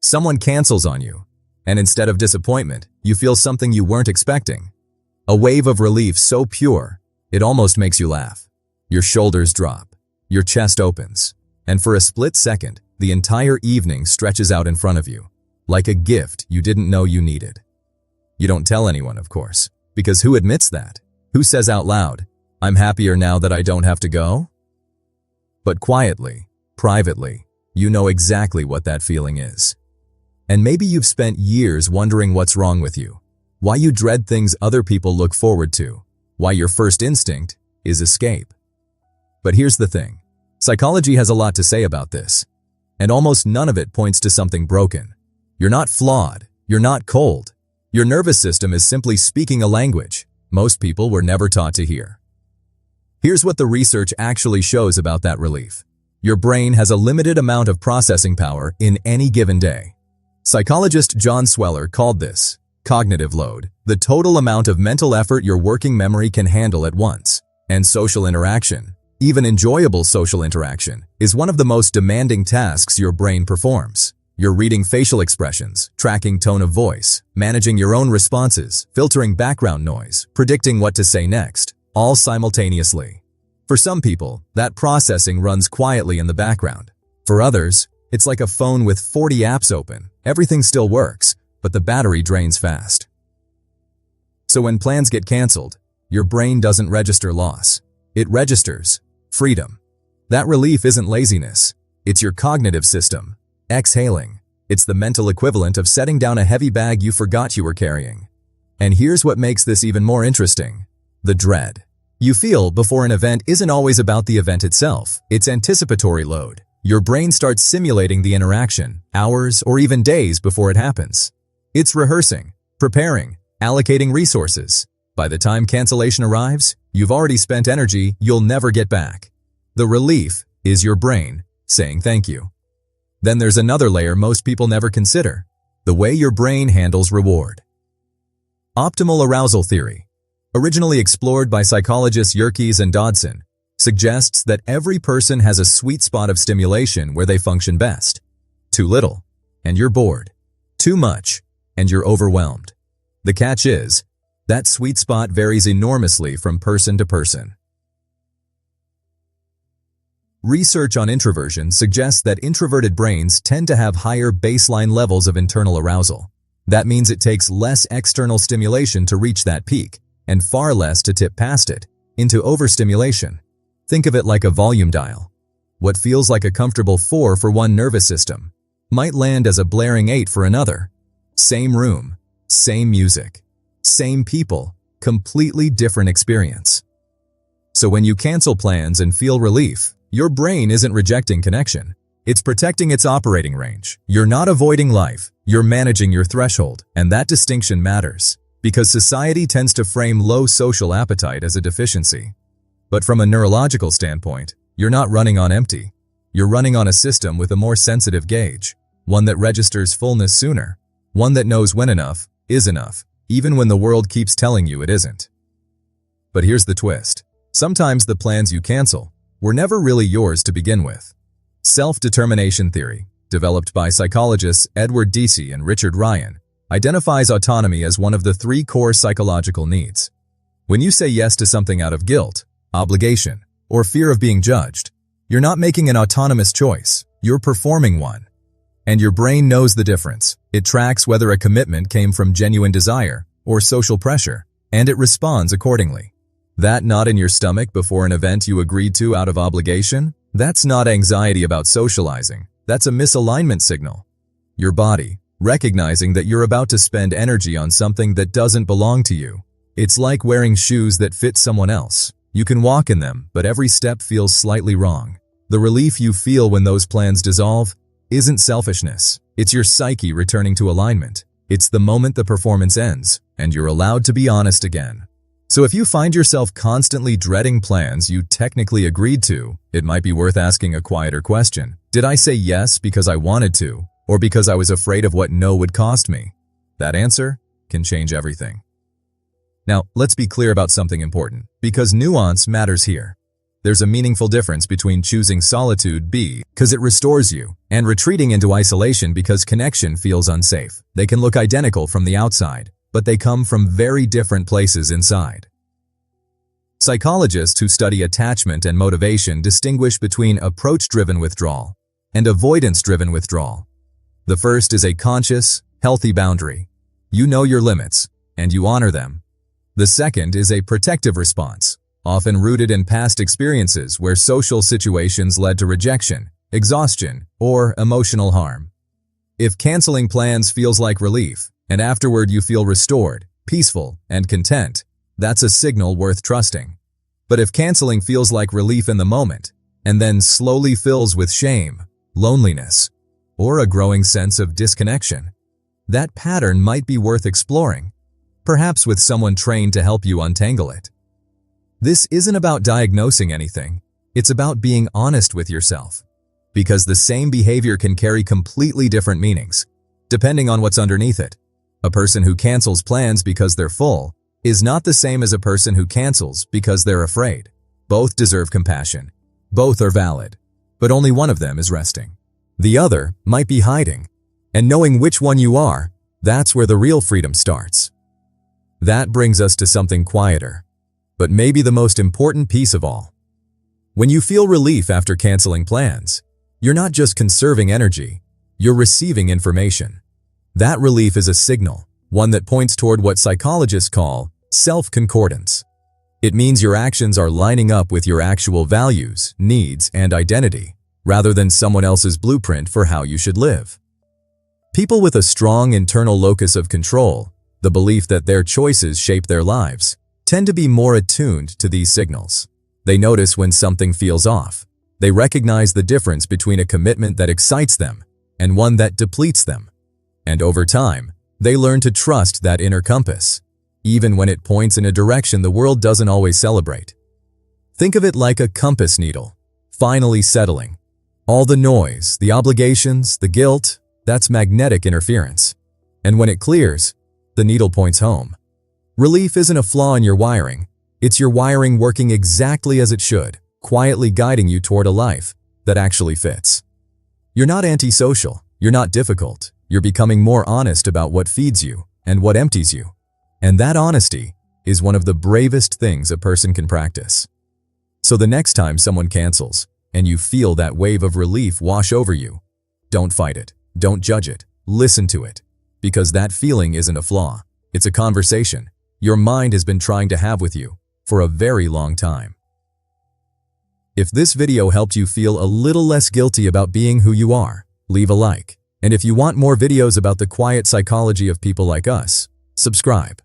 Someone cancels on you, and instead of disappointment, you feel something you weren't expecting. A wave of relief so pure, it almost makes you laugh. Your shoulders drop, your chest opens, and for a split second, the entire evening stretches out in front of you, like a gift you didn't know you needed. You don't tell anyone, of course, because who admits that? Who says out loud, "I'm happier now that I don't have to go"? But quietly, privately, you know exactly what that feeling is. And maybe you've spent years wondering what's wrong with you, why you dread things other people look forward to, why your first instinct is escape. But here's the thing. Psychology has a lot to say about this, and almost none of it points to something broken. You're not flawed. You're not cold. Your nervous system is simply speaking a language most people were never taught to hear. Here's what the research actually shows about that relief. Your brain has a limited amount of processing power in any given day. Psychologist John Sweller called this cognitive load, the total amount of mental effort your working memory can handle at once. And social interaction, even enjoyable social interaction, is one of the most demanding tasks your brain performs. You're reading facial expressions, tracking tone of voice, managing your own responses, filtering background noise, predicting what to say next, all simultaneously. For some people, that processing runs quietly in the background. For others, it's like a phone with 40 apps open. Everything still works, but the battery drains fast. So when plans get canceled, your brain doesn't register loss. It registers freedom. That relief isn't laziness. It's your cognitive system exhaling. It's the mental equivalent of setting down a heavy bag you forgot you were carrying. And here's what makes this even more interesting. The dread you feel before an event isn't always about the event itself. It's anticipatory load. Your brain starts simulating the interaction, hours or even days before it happens. It's rehearsing, preparing, allocating resources. By the time cancellation arrives, you've already spent energy you'll never get back. The relief is your brain saying thank you. Then there's another layer most people never consider: the way your brain handles reward. Optimal arousal theory, originally explored by psychologists Yerkes and Dodson, suggests that every person has a sweet spot of stimulation where they function best. Too little, and you're bored. Too much, and you're overwhelmed. The catch is, that sweet spot varies enormously from person to person. Research on introversion suggests that introverted brains tend to have higher baseline levels of internal arousal. That means it takes less external stimulation to reach that peak, and far less to tip past it, into overstimulation. Think of it like a volume dial. What feels like a comfortable 4 for one nervous system might land as a blaring 8 for another. Same room, same music, same people, completely different experience. So when you cancel plans and feel relief, your brain isn't rejecting connection. It's protecting its operating range. You're not avoiding life, you're managing your threshold, and that distinction matters, because society tends to frame low social appetite as a deficiency. But from a neurological standpoint, you're not running on empty. You're running on a system with a more sensitive gauge, one that registers fullness sooner, one that knows when enough is enough, even when the world keeps telling you it isn't. But here's the twist. Sometimes the plans you cancel were never really yours to begin with. Self-determination theory, developed by psychologists Edward Deci and Richard Ryan, identifies autonomy as one of the 3 core psychological needs. When you say yes to something out of guilt, obligation, or fear of being judged, you're not making an autonomous choice, you're performing one. And your brain knows the difference. It tracks whether a commitment came from genuine desire or social pressure, and it responds accordingly. That knot in your stomach before an event you agreed to out of obligation? That's not anxiety about socializing. That's a misalignment signal. Your body, recognizing that you're about to spend energy on something that doesn't belong to you. It's like wearing shoes that fit someone else. You can walk in them, but every step feels slightly wrong. The relief you feel when those plans dissolve isn't selfishness. It's your psyche returning to alignment. It's the moment the performance ends, and you're allowed to be honest again. So if you find yourself constantly dreading plans you technically agreed to, it might be worth asking a quieter question. Did I say yes because I wanted to, or because I was afraid of what no would cost me? That answer can change everything. Now, let's be clear about something important, because nuance matters here. there's a meaningful difference between choosing solitude because it restores you and retreating into isolation because connection feels unsafe. They can look identical from the outside, but they come from very different places inside. Psychologists who study attachment and motivation distinguish between approach-driven withdrawal and avoidance-driven withdrawal. The first is a conscious, healthy boundary. You know your limits, and you honor them. The second is a protective response, often rooted in past experiences where social situations led to rejection, exhaustion, or emotional harm. If canceling plans feels like relief, and afterward you feel restored, peaceful, and content, that's a signal worth trusting. But if canceling feels like relief in the moment, and then slowly fills with shame, loneliness, or a growing sense of disconnection, that pattern might be worth exploring, perhaps with someone trained to help you untangle it. This isn't about diagnosing anything, it's about being honest with yourself, because the same behavior can carry completely different meanings, depending on what's underneath it. A person who cancels plans because they're full is not the same as a person who cancels because they're afraid. Both deserve compassion. Both are valid, but only one of them is resting. The other might be hiding, and knowing which one you are, that's where the real freedom starts. That brings us to something quieter, but maybe the most important piece of all. When you feel relief after canceling plans, you're not just conserving energy, you're receiving information. That relief is a signal, one that points toward what psychologists call self-concordance. It means your actions are lining up with your actual values, needs, and identity, rather than someone else's blueprint for how you should live. People with a strong internal locus of control, the belief that their choices shape their lives, tend to be more attuned to these signals. They notice when something feels off. They recognize the difference between a commitment that excites them and one that depletes them. And over time, they learn to trust that inner compass, even when it points in a direction the world doesn't always celebrate. Think of it like a compass needle, finally settling. All the noise, the obligations, the guilt, that's magnetic interference. And when it clears, the needle points home. Relief isn't a flaw in your wiring. It's your wiring working exactly as it should, quietly guiding you toward a life that actually fits. You're not antisocial. You're not difficult. You're becoming more honest about what feeds you and what empties you. And that honesty is one of the bravest things a person can practice. So the next time someone cancels and you feel that wave of relief wash over you, don't fight it. Don't judge it. Listen to it. Because that feeling isn't a flaw. It's a conversation your mind has been trying to have with you for a very long time. If this video helped you feel a little less guilty about being who you are, leave a like. And if you want more videos about the quiet psychology of people like us, subscribe.